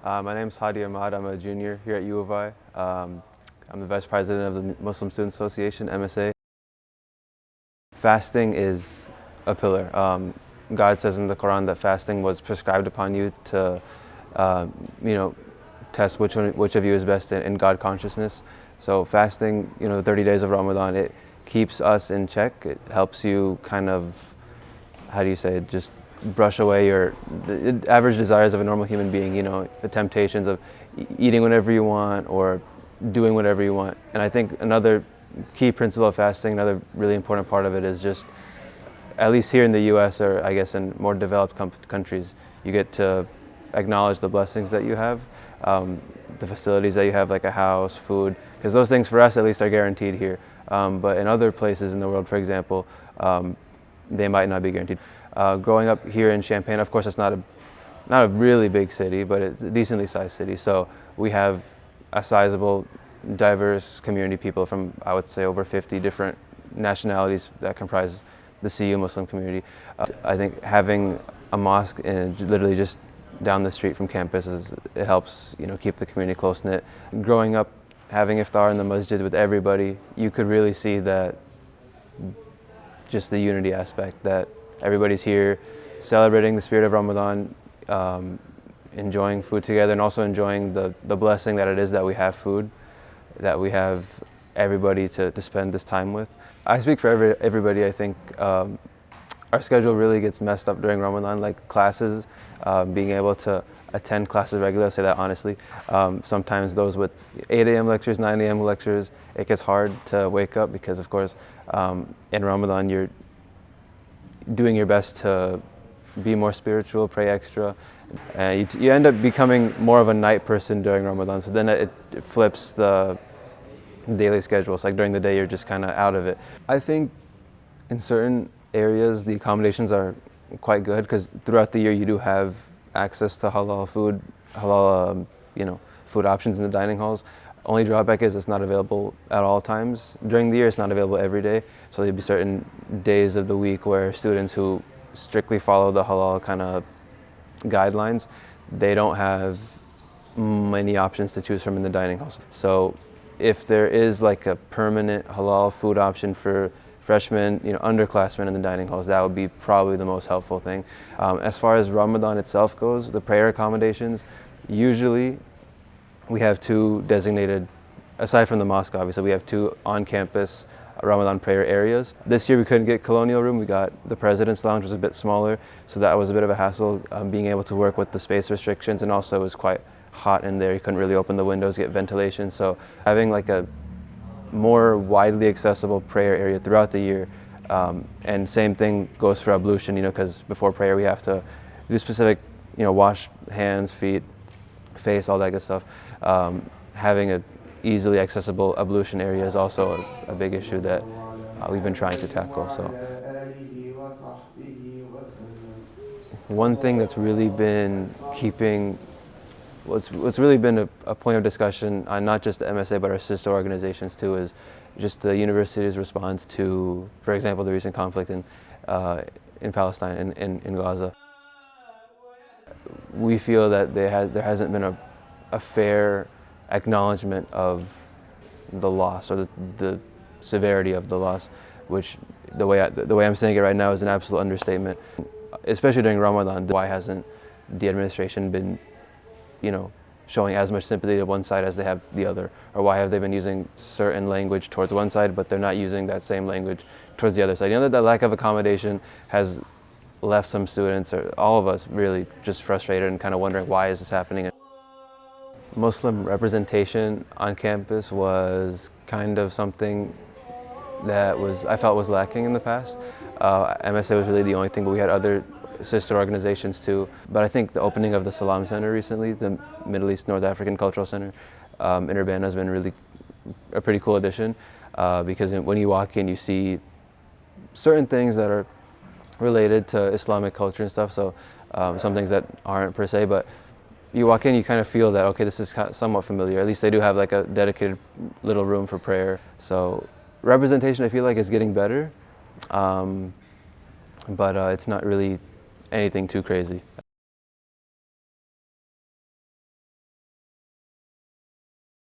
My name is Hadi. I'm a junior here at U of I. I'm the vice president of the Muslim Student Association, MSA. Fasting is a pillar. God says in the Quran that fasting was prescribed upon you to, test which of you is best in God consciousness. So fasting, the 30 days of Ramadan, it keeps us in check. It helps you kind of, just brush away the average desires of a normal human being, the temptations of eating whatever you want or doing whatever you want. And I think another key principle of fasting, another really important part of it is just, at least here in the US, or I guess in more developed countries, you get to acknowledge the blessings that you have, the facilities that you have, like a house, food, because those things for us at least are guaranteed here. But in other places in the world, for example, they might not be guaranteed. Growing up here in Champaign, of course, it's not a really big city, but it's a decently sized city. So we have a sizable, diverse community of people from, I would say, over 50 different nationalities that comprise the CU Muslim community. I think having a mosque literally just down the street from campus it helps, keep the community close knit. Growing up, having iftar in the masjid with everybody, you could really see that, just the unity aspect, that everybody's here celebrating the spirit of Ramadan, enjoying food together, and also enjoying the blessing that it is that we have food, that we have everybody to spend this time with. I speak for everybody. I think our schedule really gets messed up during Ramadan, like classes, being able to attend classes regularly, I say that honestly. Sometimes those with 8 a.m. lectures, 9 a.m. lectures, it gets hard to wake up because, of course, in Ramadan you're doing your best to be more spiritual, pray extra. You end up becoming more of a night person during Ramadan, so then it flips the daily schedule. It's like during the day you're just kind of out of it. I think in certain areas the accommodations are quite good because throughout the year you do have access to halal food, food options in the dining halls. Only drawback is it's not available at all times. During the year it's not available every day, so there'll be certain days of the week where students who strictly follow the halal kind of guidelines, they don't have many options to choose from in the dining halls. So if there is like a permanent halal food option for freshmen, underclassmen in the dining halls, that would be probably the most helpful thing. As far as Ramadan itself goes, the prayer accommodations, usually we have two designated, aside from the mosque obviously, we have two on-campus Ramadan prayer areas. This year we couldn't get Colonial Room, we got the President's Lounge, was a bit smaller, so that was a bit of a hassle, being able to work with the space restrictions, and also it was quite hot in there, you couldn't really open the windows, get ventilation, so having like a more widely accessible prayer area throughout the year, and same thing goes for ablution, because before prayer we have to do specific, wash hands, feet, face, all that good stuff. Having a easily accessible ablution area is also a big issue that we've been trying to tackle. So one thing that's really been what's really been a point of discussion on not just the MSA but our sister organizations too is just the university's response to, for example, the recent conflict in Palestine, in Gaza. We feel that there hasn't been a fair acknowledgement of the loss, or the severity of the loss, which the way I'm saying it right now is an absolute understatement. Especially during Ramadan, why hasn't the administration been, showing as much sympathy to one side as they have the other? Or why have they been using certain language towards one side, but they're not using that same language towards the other side? That lack of accommodation has left some students, or all of us, really just frustrated and kind of wondering, why is this happening? Muslim representation on campus was kind of something that I felt was lacking in the past. MSA was really the only thing, but we had other sister organizations too. But I think the opening of the Salam Center recently, the Middle East North African Cultural Center in Urbana, has been really a pretty cool addition, because when you walk in you see certain things that are related to Islamic culture and stuff, so some things that aren't per se, but you walk in, you kind of feel that, okay, this is somewhat familiar. At least they do have like a dedicated little room for prayer. So representation, I feel like, is getting better, but it's not really anything too crazy.